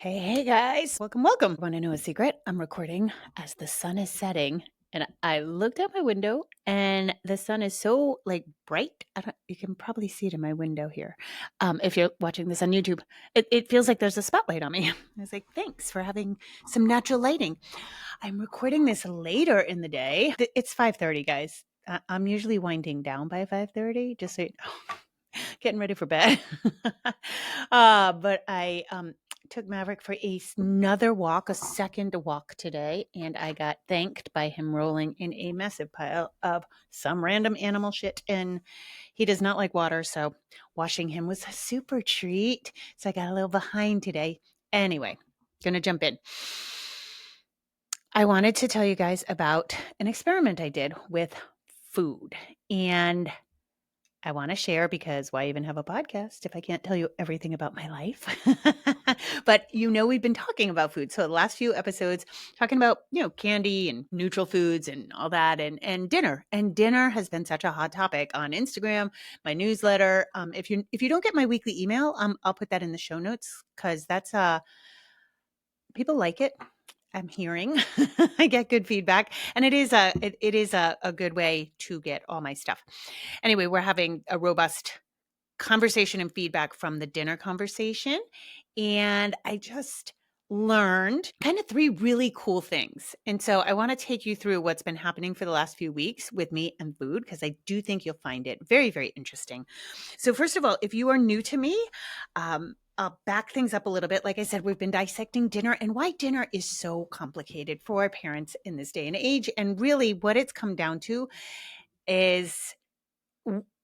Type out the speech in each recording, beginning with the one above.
Hey guys, welcome. Want to know a secret? I'm recording as the sun is setting, and I looked out my window, and the sun is so bright. You can probably see it in my window here. If you're watching this on YouTube, it feels like there's a spotlight on me. I was like, thanks for having some natural lighting. I'm recording this later in the day. It's 5:30, guys. I'm usually winding down by 5:30, just so you know. Getting ready for bed. But I took Maverick for another walk, a second walk today, and I got thanked by him rolling in a massive pile of some random animal shit. And he does not like water, so washing him was a super treat. So I got a little behind today. Anyway, gonna jump in. I wanted to tell you guys about an experiment I did with food. And I want to share because why even have a podcast if I can't tell you everything about my life? But we've been talking about food. So the last few episodes talking about, candy and neutral foods and all that and dinner. And dinner has been such a hot topic on Instagram, my newsletter. If you don't get my weekly email, I'll put that in the show notes because that's people like it. I'm hearing. I get good feedback, and it is a good way to get all my stuff. Anyway, we're having a robust conversation and feedback from the dinner conversation, and I just learned kind of three really cool things. And so I want to take you through what's been happening for the last few weeks with me and food because I do think you'll find it very, very interesting. So first of all, if you are new to me, I'll back things up a little bit. Like I said, we've been dissecting dinner and why dinner is so complicated for our parents in this day and age. And really what it's come down to is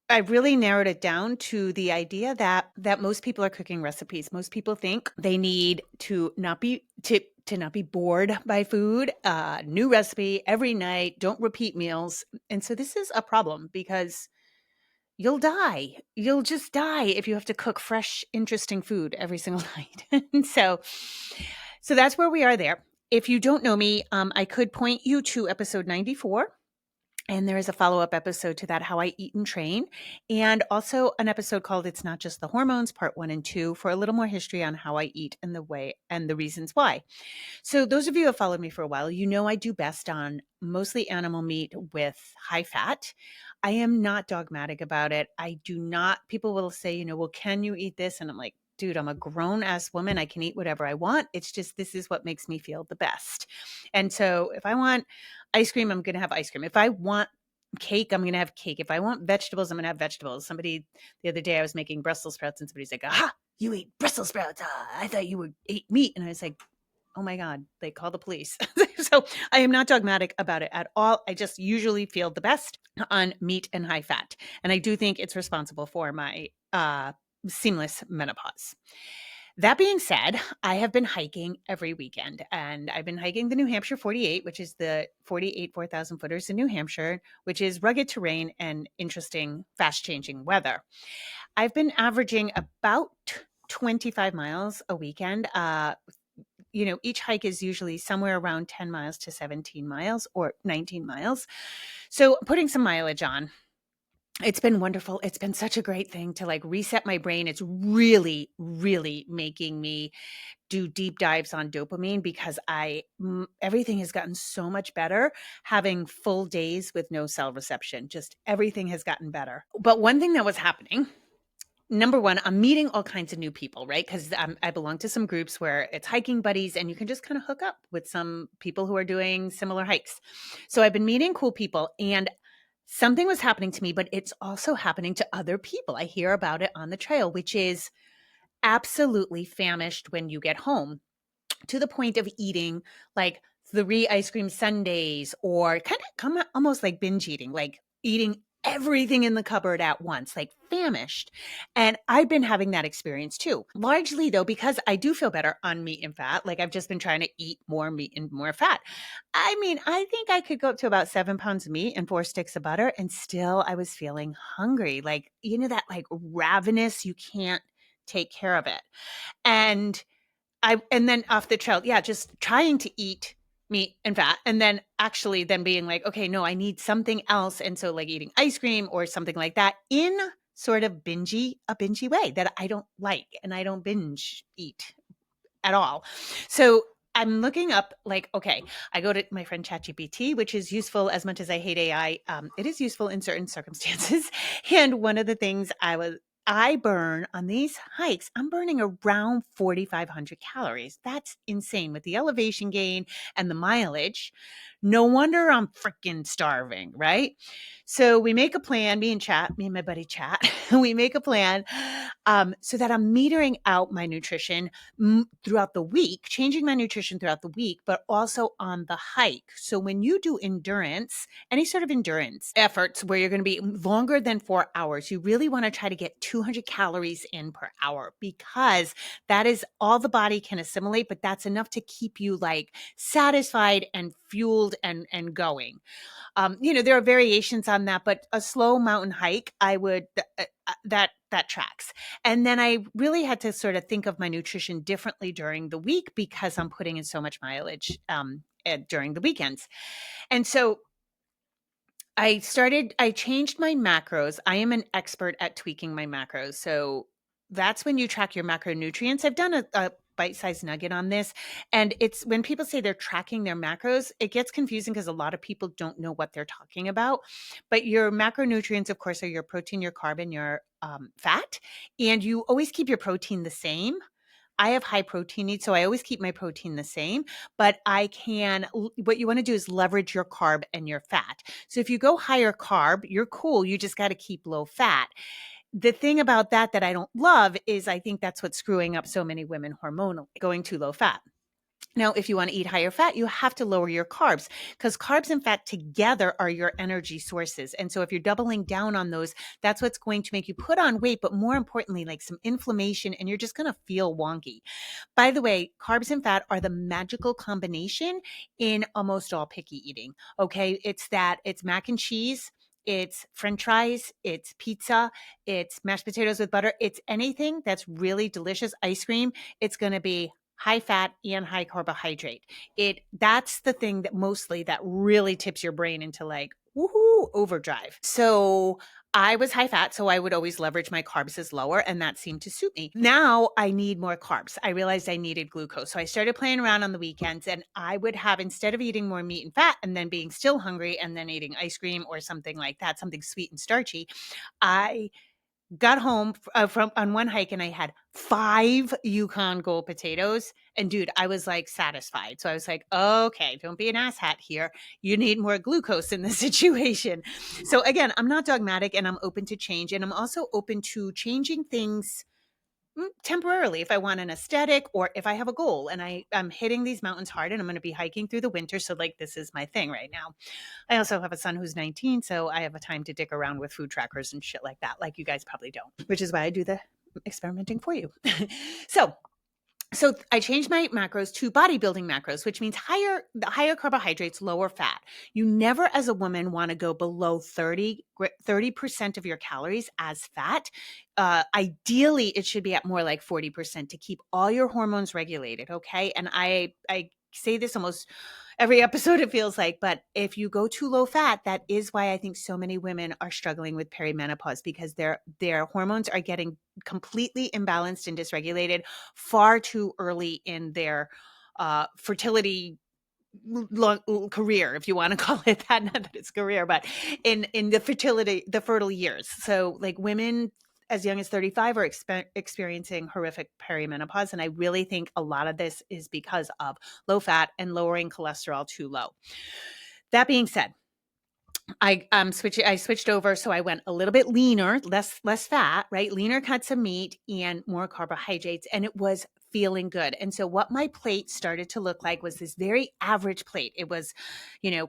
I really narrowed it down to the idea that most people are cooking recipes. Most people think they need to not be bored by food, new recipe every night, don't repeat meals. And so this is a problem because you'll die. You'll just die if you have to cook fresh, interesting food every single night. And so that's where we are there. If you don't know me, I could point you to episode 94. And there is a follow-up episode to that, How I Eat and Train, and also an episode called It's Not Just the Hormones, Part 1 and 2, for a little more history on how I eat and the way and the reasons why. So those of you who have followed me for a while, I do best on mostly animal meat with high fat. I am not dogmatic about it. I do not, people will say, well, can you eat this? And I'm like, dude, I'm a grown ass woman. I can eat whatever I want. It's just, this is what makes me feel the best. And so if I want ice cream, I'm going to have ice cream. If I want cake, I'm going to have cake. If I want vegetables, I'm going to have vegetables. Somebody, the other day I was making Brussels sprouts and somebody's like, aha, you eat Brussels sprouts. I thought you ate meat. And I was like, oh my God, they call the police. So I am not dogmatic about it at all. I just usually feel the best on meat and high fat. And I do think it's responsible for my seamless menopause. That being said, I have been hiking every weekend, and I've been hiking the New Hampshire 48, which is the 48 4,000 footers in New Hampshire, which is rugged terrain and interesting, fast changing weather. I've been averaging about 25 miles a weekend. Each hike is usually somewhere around 10 miles to 17 miles or 19 miles. So putting some mileage on. It's been wonderful. It's been such a great thing to reset my brain. It's really, really making me do deep dives on dopamine because everything has gotten so much better having full days with no cell reception. Just everything has gotten better. But one thing that was happening, number one, I'm meeting all kinds of new people, right? Because I belong to some groups where it's hiking buddies and you can just kind of hook up with some people who are doing similar hikes. So I've been meeting cool people and something was happening to me, but it's also happening to other people. I hear about it on the trail, which is absolutely famished when you get home to the point of eating like 3 ice cream sundaes or kind of come almost like binge eating, like eating everything in the cupboard at once, like famished. And I've been having that experience too. Largely though, because I do feel better on meat and fat. Like I've just been trying to eat more meat and more fat. I mean, I think I could go up to about 7 pounds of meat and 4 sticks of butter and still I was feeling hungry. Like, that like ravenous, you can't take care of it. And then off the trail, yeah, just trying to eat meat and fat and then actually then being like, okay, no, I need something else. And so like eating ice cream or something like that in sort of a bingey way that I don't like and I don't binge eat at all. So I'm looking up, like, okay, I go to my friend ChatGPT, which is useful as much as I hate AI. It is useful in certain circumstances. And one of the things I burn on these hikes, I'm burning around 4,500 calories. That's insane with the elevation gain and the mileage. No wonder I'm freaking starving, right? So we make a plan, me and my buddy Chat, we make a plan so that I'm metering out my nutrition throughout the week, changing my nutrition throughout the week, but also on the hike. So when you do endurance, any sort of endurance efforts where you're going to be longer than 4 hours, you really want to try to get 200 calories in per hour, because that is all the body can assimilate, but that's enough to keep you like satisfied and fueled and going. There are variations on that, but a slow mountain hike, I would that tracks. And then I really had to sort of think of my nutrition differently during the week because I'm putting in so much mileage during the weekends. And so I changed my macros. I am an expert at tweaking my macros. So that's when you track your macronutrients. I've done a bite-sized nugget on this. And it's when people say they're tracking their macros, it gets confusing because a lot of people don't know what they're talking about. But your macronutrients, of course, are your protein, your carb, and your fat. And you always keep your protein the same. I have high protein needs, so I always keep my protein the same, but what you want to do is leverage your carb and your fat. So if you go higher carb, you're cool. You just got to keep low fat. The thing about that I don't love is I think that's what's screwing up so many women hormonally, going too low fat. Now, if you want to eat higher fat, you have to lower your carbs, because carbs and fat together are your energy sources. And so if you're doubling down on those, that's what's going to make you put on weight, but more importantly, like some inflammation, and you're just going to feel wonky. By the way, carbs and fat are the magical combination in almost all picky eating. Okay. It's mac and cheese. It's French fries, it's pizza, it's mashed potatoes with butter. It's anything that's really delicious. Ice cream, it's going to be high fat and high carbohydrate. That's the thing that really tips your brain into like, woohoo, overdrive. So I was high fat, so I would always leverage my carbs as lower, and that seemed to suit me. Now I need more carbs. I realized I needed glucose. So I started playing around on the weekends, and I would have, instead of eating more meat and fat and then being still hungry and then eating ice cream or something like that, something sweet and starchy, I got home from on one hike and I had 5 Yukon Gold potatoes. And dude, I was like satisfied. So I was like, okay, don't be an asshat here. You need more glucose in this situation. So again, I'm not dogmatic, and I'm open to change. And I'm also open to changing things temporarily if I want an aesthetic or if I have a goal and I'm hitting these mountains hard and I'm going to be hiking through the winter. So like, this is my thing right now. I also have a son who's 19, so I have a time to dick around with food trackers and shit like that, like you guys probably don't, which is why I do the experimenting for you. So I changed my macros to bodybuilding macros, which means higher carbohydrates, lower fat. You never, as a woman, want to go below 30% of your calories as fat. Ideally, it should be at more like 40% to keep all your hormones regulated. Okay. And I say this almost every episode, it feels like, but if you go too low fat, that is why I think so many women are struggling with perimenopause, because their hormones are getting completely imbalanced and dysregulated far too early in their fertility career, if you want to call it that. Not that it's career, but in the fertile years. So like women as young as 35 are experiencing horrific perimenopause. And I really think a lot of this is because of low fat and lowering cholesterol too low. That being said, I switched over. So I went a little bit leaner, less fat, right? Leaner cuts of meat and more carbohydrates. And it was feeling good. And so what my plate started to look like was this very average plate. It was,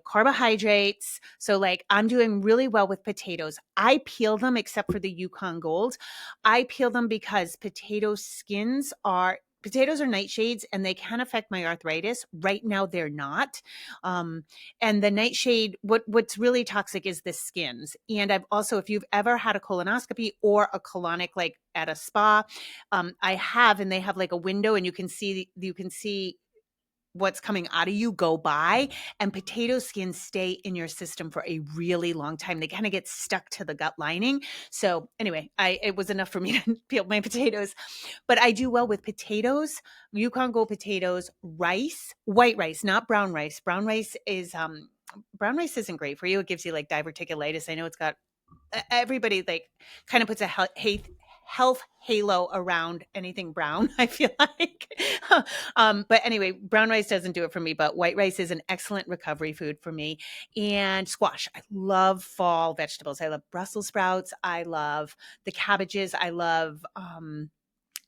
carbohydrates. So like I'm doing really well with potatoes. I peel them, except for the Yukon Gold. I peel them because potatoes are nightshades and they can affect my arthritis. Right now they're not. And the nightshade, what's really toxic is the skins. And I've also, if you've ever had a colonoscopy or a colonic, like at a spa, I have, and they have like a window and you can see what's coming out of you go by, and potato skins stay in your system for a really long time. They kind of get stuck to the gut lining. So anyway, it was enough for me to peel my potatoes, but I do well with potatoes, Yukon Gold potatoes, rice, white rice, not brown rice. Brown rice isn't great for you. It gives you like diverticulitis. I know it's got everybody like kind of puts a health halo around anything brown, I feel like. But anyway, brown rice doesn't do it for me, but white rice is an excellent recovery food for me. And squash. I love fall vegetables. I love Brussels sprouts. I love the cabbages. I love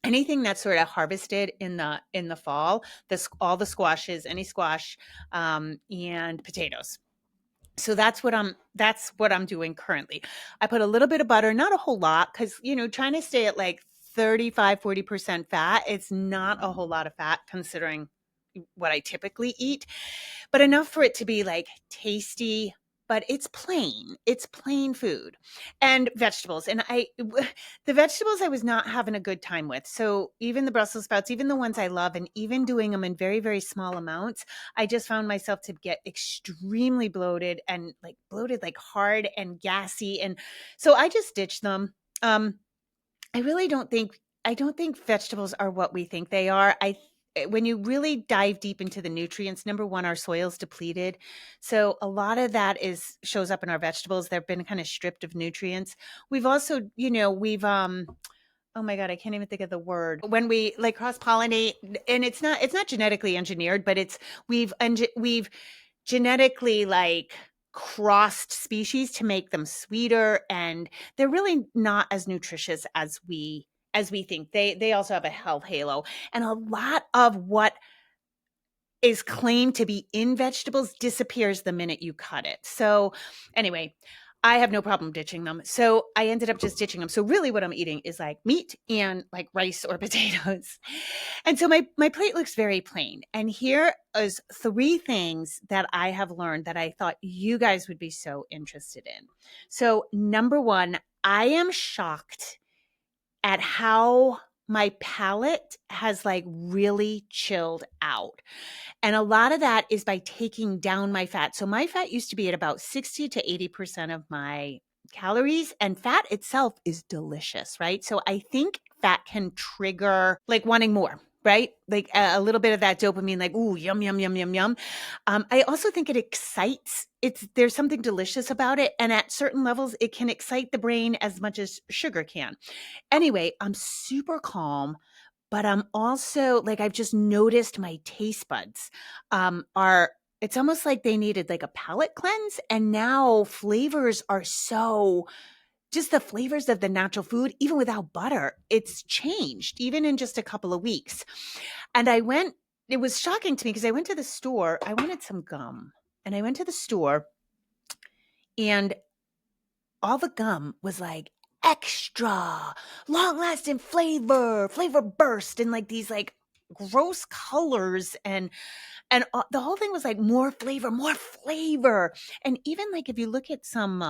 anything that's sort of harvested in the fall, all the squashes, any squash, and potatoes. So that's what I'm doing currently. I put a little bit of butter, not a whole lot, because trying to stay at like 35-40% fat, it's not a whole lot of fat considering what I typically eat, but enough for it to be like tasty, but it's plain. It's plain food. And vegetables. And the vegetables I was not having a good time with. So even the Brussels sprouts, even the ones I love, and even doing them in very, very small amounts, I just found myself to get extremely bloated like hard and gassy. And so I just ditched them. I really don't think vegetables are what we think they are. When you really dive deep into the nutrients, number one, our soil's depleted. So a lot of that shows up in our vegetables. They've been kind of stripped of nutrients. We've also, oh my God, I can't even think of the word. When we like cross pollinate, and it's not genetically engineered, but we've genetically like crossed species to make them sweeter, and they're really not as nutritious as we think. They also have a health halo, and a lot of what is claimed to be in vegetables disappears the minute you cut it. So anyway, I have no problem ditching them. So I ended up just ditching them. So really what I'm eating is like meat and like rice or potatoes. And so my plate looks very plain. And here is 3 things that I have learned that I thought you guys would be so interested in. So number 1, I am shocked at how my palate has like really chilled out. And a lot of that is by taking down my fat. So my fat used to be at about 60 to 80% of my calories, and fat itself is delicious, right? So I think fat can trigger like wanting more, right? Like a little bit of that dopamine, like, ooh, yum, yum, yum, yum, yum. I also think it excites. There's something delicious about it. And at certain levels, it can excite the brain as much as sugar can. Anyway, I'm super calm, but I'm also like, I've just noticed my taste buds are, it's almost like they needed like a palate cleanse. And now flavors are just the flavors of the natural food, even without butter, it's changed even in just a couple of weeks. And it was shocking to me because I went to the store, I wanted some gum, and I went to the store, and all the gum was like extra long lasting flavor burst, and like these like gross colors, and the whole thing was like more flavor, more flavor. And even like if you look at some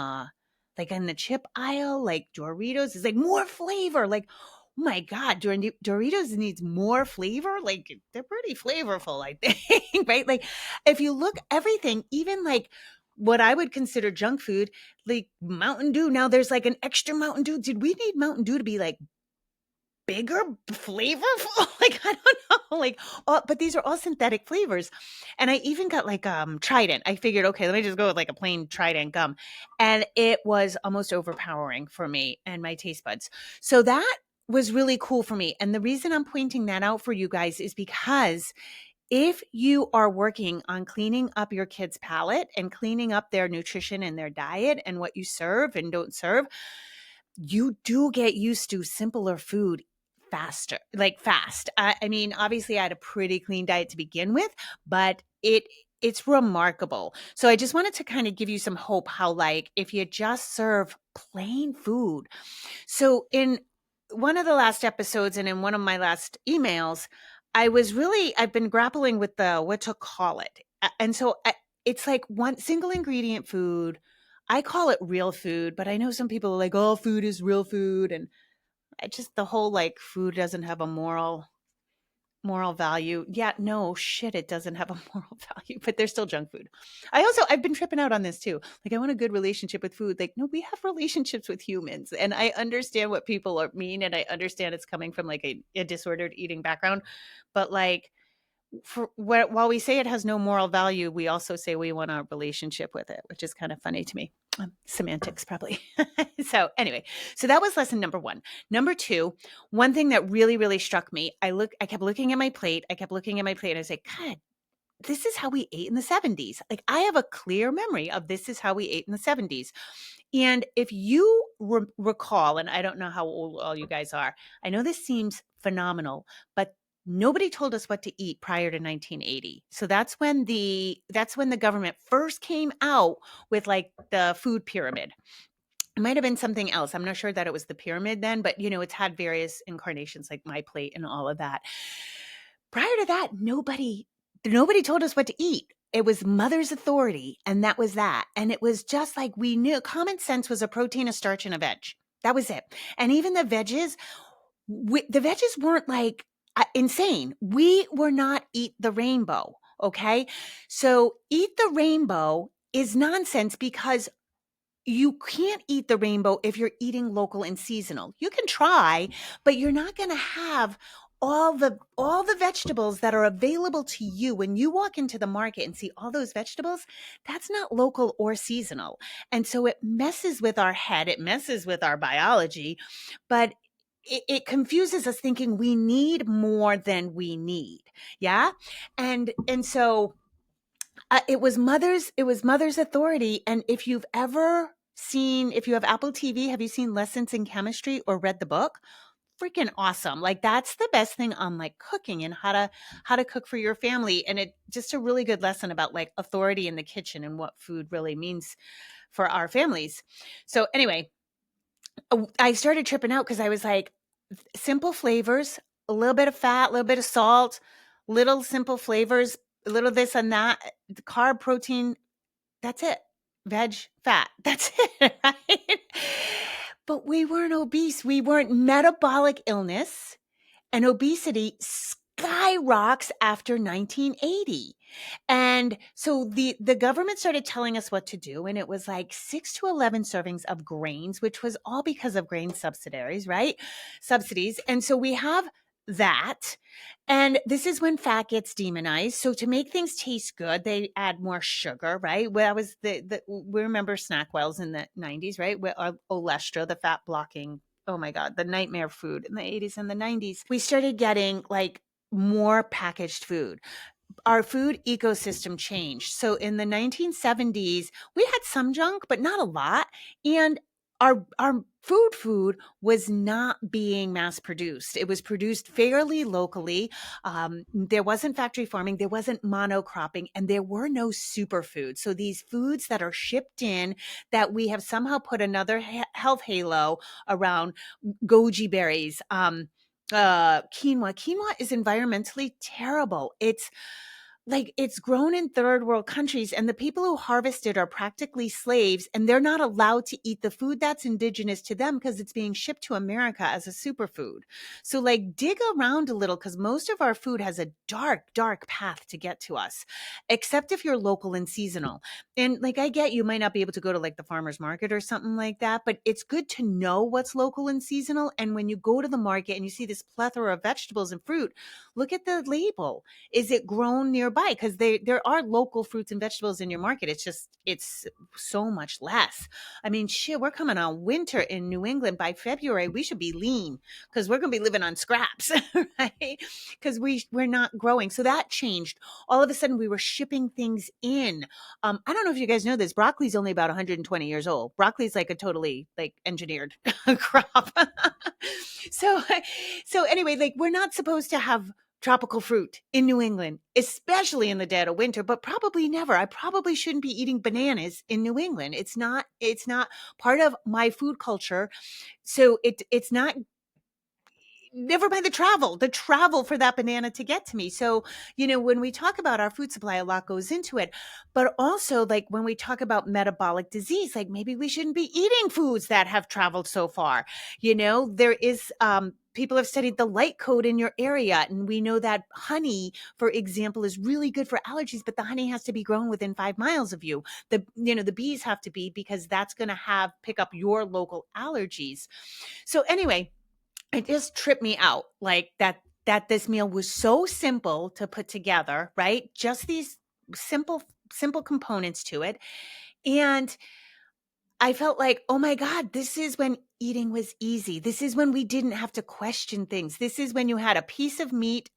like in the chip aisle, like Doritos is like more flavor, like, oh my God, Doritos needs more flavor. Like they're pretty flavorful, I think. Right? Like if you look everything, even like what I would consider junk food, like Mountain Dew. Now there's like an extra Mountain Dew. Did we need Mountain Dew to be like bigger, flavorful? Like, I don't know. Like, but these are all synthetic flavors. And I even got like Trident. I figured, okay, let me just go with like a plain Trident gum. And it was almost overpowering for me and my taste buds. So that was really cool for me. And the reason I'm pointing that out for you guys is because if you are working on cleaning up your kids' palate and cleaning up their nutrition and their diet and what you serve and don't serve, you do get used to simpler food faster, like fast. I mean, obviously I had a pretty clean diet to begin with, but it's remarkable. So I just wanted to kind of give you some hope how like if you just serve plain food. So in one of the last episodes and in one of my last emails, I've been grappling with the what to call it. And so it's like one single ingredient food. I call it real food, but I know some people are like, "Oh, food is real food," and the whole like food doesn't have a moral. Moral value. Yeah, no, shit, it doesn't have a moral value, but they're still junk food. I've been tripping out on this too. Like, I want a good relationship with food. Like, no, we have relationships with humans. And I understand what people mean. And I understand it's coming from like a disordered eating background. But like, while we say it has no moral value, we also say we want a relationship with it, which is kind of funny to me. Semantics, probably. So anyway, so that was lesson number one. Number two, one thing that really, really struck me, I kept looking at my plate. I kept looking at my plate and I was like, God, this is how we ate in the 70s. Like, I have a clear memory of this is how we ate in the 70s. And if you recall, and I don't know how old all you guys are, I know this seems phenomenal, but nobody told us what to eat prior to 1980. So that's when the government first came out with like the food pyramid. It might have been something else. I'm not sure that it was the pyramid then, but it's had various incarnations like my plate and all of that. Prior to that, nobody told us what to eat. It was mother's authority, and that was that. And it was just like we knew common sense was a protein, a starch, and a veg. That was it. And even the veggies, the veggies weren't like insane. We were not eat the rainbow. Okay. So eat the rainbow is nonsense because you can't eat the rainbow if you're eating local and seasonal. You can try, but you're not going to have all the vegetables that are available to you when you walk into the market and see all those vegetables. That's not local or seasonal. And so it messes with our head, it messes with our biology, but it confuses us thinking we need more than we need. Yeah. And so it was mother's authority. And if you've ever seen, if you have Apple TV, have you seen Lessons in Chemistry or read the book? Freaking awesome. Like, that's the best thing on like cooking and how to cook for your family. And it just a really good lesson about like authority in the kitchen and what food really means for our families. So anyway, I started tripping out because I was like, simple flavors, a little bit of fat, a little bit of salt, little simple flavors, a little this and that, carb, protein, that's it. Veg, fat. That's it, right? But we weren't obese. We weren't metabolic illness, and obesity skyrockets after 1980. And so the government started telling us what to do. And it was like 6 to 11 servings of grains, which was all because of grain subsidies, right? Subsidies. And so we have that. And this is when fat gets demonized. So to make things taste good, they add more sugar, right? Well, that was we remember Snackwells in the 90s, right? With Olestra, the fat blocking, oh my God, the nightmare food in the 80s and the 90s. We started getting like more packaged food. Our food ecosystem changed. So in the 1970s, we had some junk, but not a lot. And our food was not being mass produced. It was produced fairly locally. There wasn't factory farming, there wasn't monocropping, and there were no superfoods. So these foods that are shipped in that we have somehow put another health halo around, goji berries, quinoa. Quinoa is environmentally terrible. It's grown in third world countries, and the people who harvest it are practically slaves, and they're not allowed to eat the food that's indigenous to them because it's being shipped to America as a superfood. So like, dig around a little, because most of our food has a dark path to get to us, except if you're local and seasonal. And like, I get you might not be able to go to like the farmer's market or something like that, but it's good to know what's local and seasonal. And when you go to the market and you see this plethora of vegetables and fruit, look at the label. Is it grown nearby? Because there are local fruits and vegetables in your market. It's so much less. I mean, shit, we're coming on winter in New England. By February, we should be lean because we're going to be living on scraps, right? Because we're not growing. So that changed. All of a sudden, we were shipping things in. I don't know if you guys know this. Broccoli is only about 120 years old. Broccoli is like a totally like engineered crop. so so anyway, like, we're not supposed to have tropical fruit in New England, especially in the dead of winter, but probably never. I probably shouldn't be eating bananas in New England. It's not part of my food culture. So it's not, never mind the travel for that banana to get to me. So, when we talk about our food supply, a lot goes into it, but also like when we talk about metabolic disease, like maybe we shouldn't be eating foods that have traveled so far. There is, people have studied the light code in your area. And we know that honey, for example, is really good for allergies, but the honey has to be grown within 5 miles of you. The bees have to be, because that's going to pick up your local allergies. So anyway, it just tripped me out, like that this meal was so simple to put together, right? Just these simple components to it. And I felt like, oh my God, this is when eating was easy. This is when we didn't have to question things. This is when you had a piece of meat.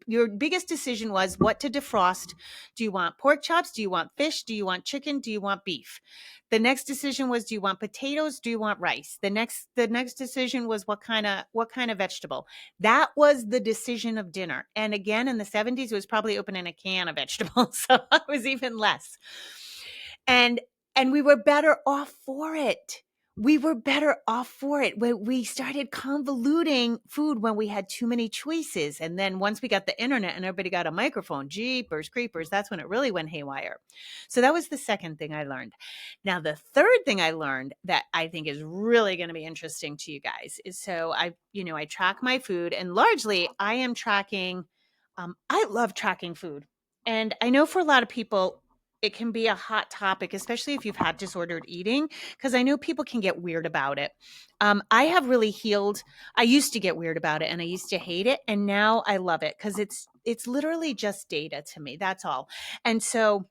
Your biggest decision was what to defrost. Do you want pork chops? Do you want fish? Do you want chicken? Do you want beef? The next decision was, do you want potatoes? Do you want rice? The next decision was what kind of vegetable. That was the decision of dinner. And again, in the 70s, it was probably opening a can of vegetables. So it was even less. And we were better off for it. We were better off for it. We started convoluting food when we had too many choices. And then once we got the internet and everybody got a microphone, jeepers creepers, that's when it really went haywire. So that was the second thing I learned. Now, the third thing I learned that I think is really going to be interesting to you guys is, so I track my food, and largely I am tracking. I love tracking food. And I know for a lot of people, it can be a hot topic, especially if you've had disordered eating, because I know people can get weird about it. I have really healed. I used to get weird about it and I used to hate it. And now I love it because it's literally just data to me. That's all. And so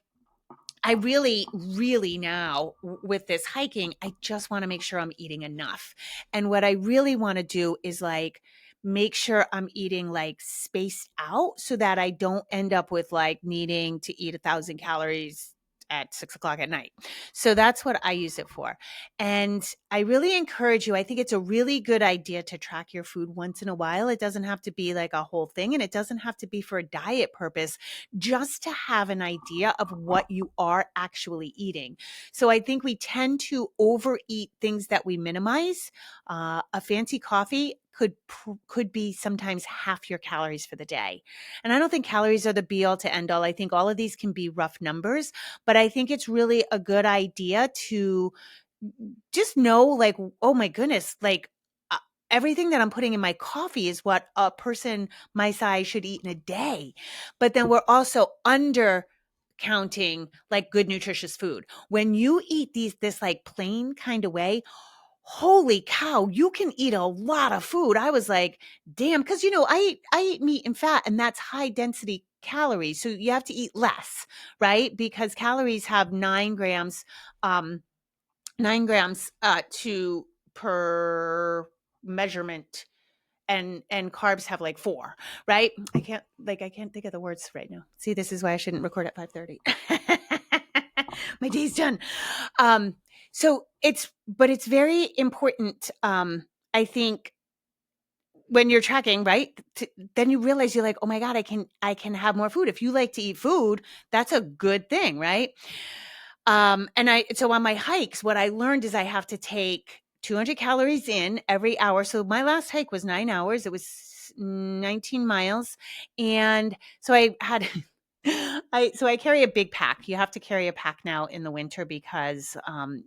I really, really now with this hiking, I just want to make sure I'm eating enough. And what I really want to do is like make sure I'm eating like spaced out so that I don't end up with like needing to eat 1,000 calories at 6 o'clock at night. So that's what I use it for. And I really encourage you. I think it's a really good idea to track your food once in a while. It doesn't have to be like a whole thing, and it doesn't have to be for a diet purpose, just to have an idea of what you are actually eating. So I think we tend to overeat things that we minimize. A fancy coffee could be sometimes half your calories for the day. And I don't think calories are the be all to end all. I think all of these can be rough numbers, but I think it's really a good idea to just know, like, oh my goodness, like uh, everything that I'm putting in my coffee is what a person my size should eat in a day. But then we're also under counting like good nutritious food. When you eat this like plain kind of way, holy cow, you can eat a lot of food. I was like, damn, because I eat meat and fat, and that's high density calories. So you have to eat less, right? Because calories have 9 grams, 9 grams to per measurement, and carbs have like 4, right? I can't think of the words right now. See, this is why I shouldn't record at 5:30. My day's done. So it's very important. I think when you're tracking, right, then you realize you're like, oh my God, I can have more food. If you like to eat food, that's a good thing, right? So on my hikes, what I learned is I have to take 200 calories in every hour. So my last hike was 9 hours. It was 19 miles. And so I had, I carry a big pack. You have to carry a pack now in the winter because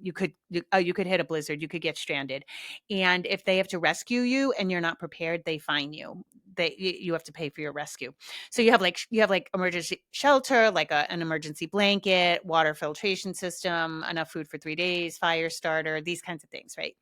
you could hit a blizzard. You could get stranded. And if they have to rescue you and you're not prepared, they fine you. You have to pay for your rescue. So you have like emergency shelter, like an emergency blanket, water filtration system, enough food for 3 days, fire starter, these kinds of things, right?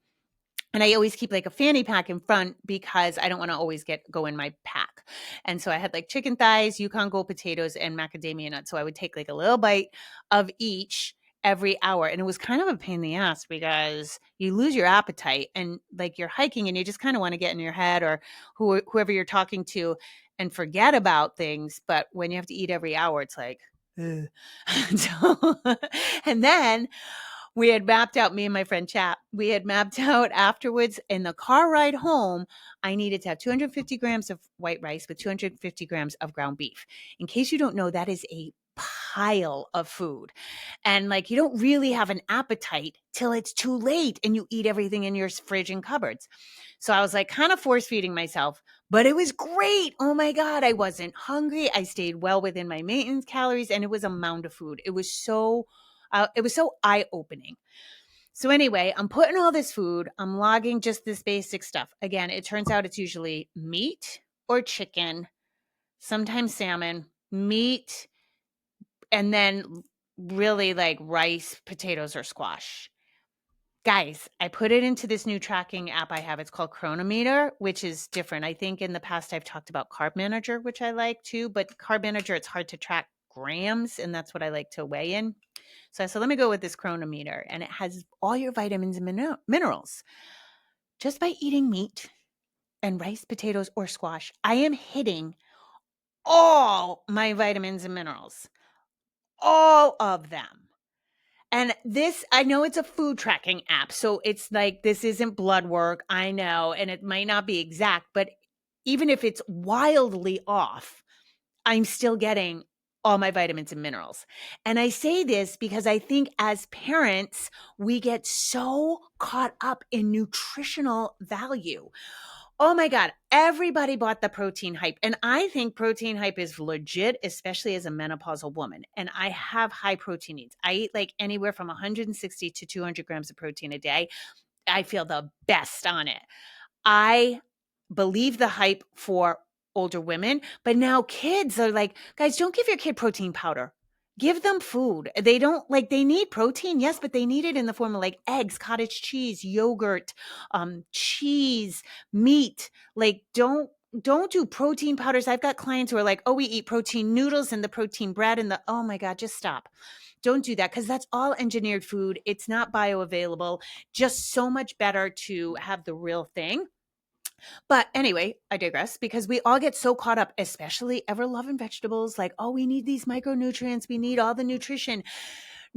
And I always keep like a fanny pack in front because I don't want to always go in my pack. And so I had like chicken thighs, Yukon Gold potatoes, and macadamia nuts. So I would take like a little bite of each every hour. And it was kind of a pain in the ass because you lose your appetite and like you're hiking and you just kind of want to get in your head or whoever you're talking to and forget about things. But when you have to eat every hour, it's like, ugh. So, and then we had mapped out, me and my friend Chap, we had mapped out afterwards in the car ride home, I needed to have 250 grams of white rice with 250 grams of ground beef. In case you don't know, that is a pile of food. And like, you don't really have an appetite till it's too late and you eat everything in your fridge and cupboards. So I was like kind of force feeding myself, but it was great. Oh my God. I wasn't hungry. I stayed well within my maintenance calories and it was a mound of food. It was so eye-opening. So anyway, I'm putting all this food, I'm logging just this basic stuff. Again, it turns out it's usually meat or chicken, sometimes salmon, meat, and then really like rice, potatoes, or squash. Guys, I put it into this new tracking app I have. It's called Chronometer, which is different. I think in the past I've talked about Carb Manager, which I like too, but Carb Manager, it's hard to track grams, and that's what I like to weigh in. So I said, let me go with this Chronometer, and it has all your vitamins and minerals. Just by eating meat and rice, potatoes, or squash, I am hitting all my vitamins and minerals, all of them. And this, I know it's a food tracking app, so it's like, this isn't blood work, I know, and it might not be exact, but even if it's wildly off, I'm still getting all my vitamins and minerals. And I say this because I think as parents, we get so caught up in nutritional value. Oh my God, everybody bought the protein hype. And I think protein hype is legit, especially as a menopausal woman. And I have high protein needs. I eat like anywhere from 160 to 200 grams of protein a day. I feel the best on it. I believe the hype for older women, but now kids are like, guys, don't give your kid protein powder. Give them food. They don't like, they need protein, yes, but they need it in the form of like eggs, cottage cheese, yogurt, cheese, meat. Like, don't do protein powders. I've got clients who are like, oh, we eat protein noodles and the protein bread and the, oh my God, just stop. Don't do that, because that's all engineered food. It's not bioavailable. Just so much better to have the real thing. But anyway, I digress, because we all get so caught up, especially ever loving vegetables, like, oh, we need these micronutrients, we need all the nutrition.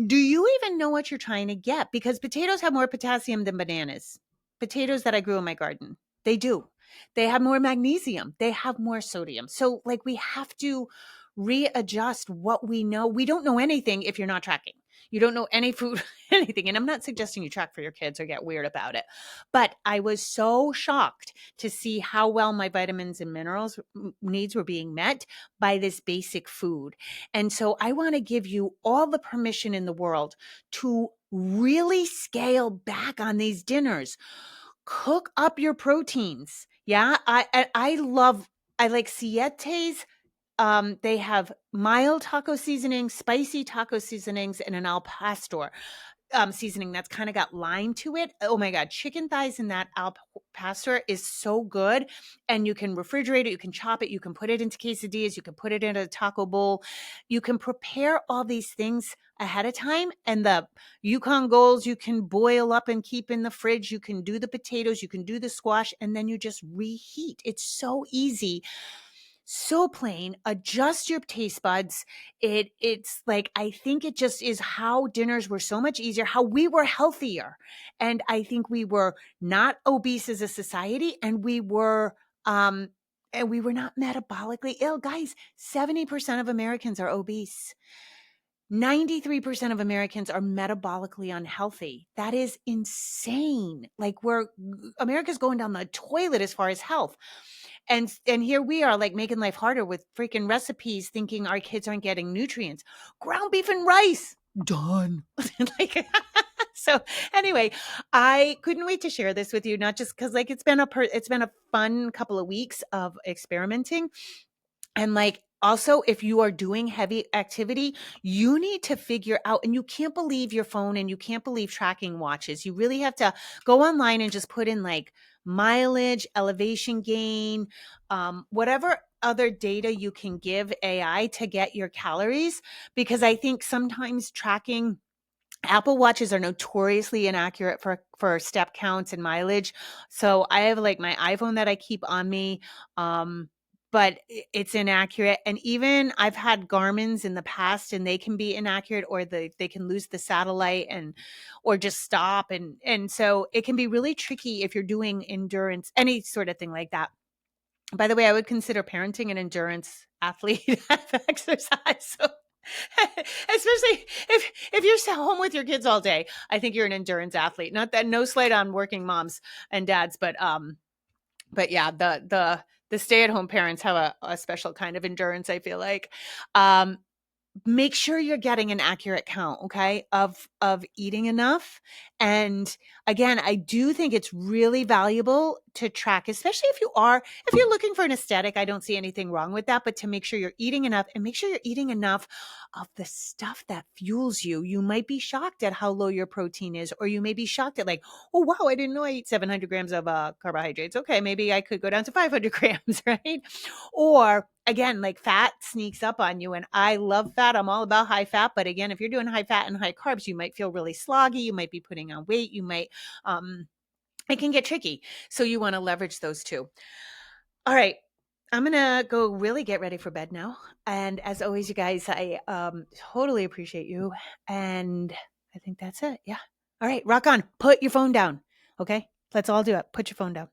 Do you even know what you're trying to get? Because potatoes have more potassium than bananas. Potatoes that I grew in my garden, they do. They have more magnesium, they have more sodium. So, like, we have to readjust what we know. We don't know anything if you're not tracking. You don't know any food, anything. And I'm not suggesting you track for your kids or get weird about it. But I was so shocked to see how well my vitamins and minerals needs were being met by this basic food. And so I want to give you all the permission in the world to really scale back on these dinners. Cook up your proteins. Yeah, I like Siete's. They have mild taco seasonings, spicy taco seasonings, and an al pastor seasoning that's kind of got lime to it. Oh my God, chicken thighs in that al pastor is so good. And you can refrigerate it, you can chop it, you can put it into quesadillas, you can put it in a taco bowl. You can prepare all these things ahead of time. And the Yukon Golds you can boil up and keep in the fridge. You can do the potatoes, you can do the squash, and then you just reheat. It's so easy, so plain. Adjust your taste buds. It's like, I think it just is how dinners were so much easier, how we were healthier. And I think we were not obese as a society, and we were not metabolically ill. Guys, 70% of Americans are obese. 93% of Americans are metabolically unhealthy. That is insane. Like, America's going down the toilet as far as health. And here we are, like, making life harder with freaking recipes, thinking our kids aren't getting nutrients. Ground beef and rice, done. Like, so anyway, I couldn't wait to share this with you, not just because, like, it's been a fun couple of weeks of experimenting. And, like, also, if you are doing heavy activity, you need to figure out, and you can't believe your phone and you can't believe tracking watches. You really have to go online and just put in like mileage, elevation gain, whatever other data you can give AI to get your calories. Because I think sometimes tracking, Apple Watches are notoriously inaccurate for step counts and mileage. So I have like my iPhone that I keep on me, but it's inaccurate. And even I've had Garmin's in the past, and they can be inaccurate, or they can lose the satellite or just stop. And so it can be really tricky if you're doing endurance, any sort of thing like that. By the way, I would consider parenting an endurance athlete exercise. So especially if you're home with your kids all day, I think you're an endurance athlete. Not that, no slight on working moms and dads, but yeah, the stay-at-home parents have a special kind of endurance, I feel like. make sure you're getting an accurate count, okay, of eating enough. And again, I do think it's really valuable to track, especially if you're looking for an aesthetic. I don't see anything wrong with that, but to make sure you're eating enough, and make sure you're eating enough of the stuff that fuels you. You might be shocked at how low your protein is, or you may be shocked at, like, oh wow, I didn't know I eat 700 grams of carbohydrates. Okay, maybe I could go down to 500 grams, right? Or again, like, fat sneaks up on you, and I love fat. I'm all about high fat. But again, if you're doing high fat and high carbs, you might feel really sloggy. You might be putting on weight. It can get tricky. So you want to leverage those too. All right. I'm going to go really get ready for bed now. And as always, you guys, I totally appreciate you. And I think that's it. Yeah. All right. Rock on. Put your phone down. Okay. Let's all do it. Put your phone down.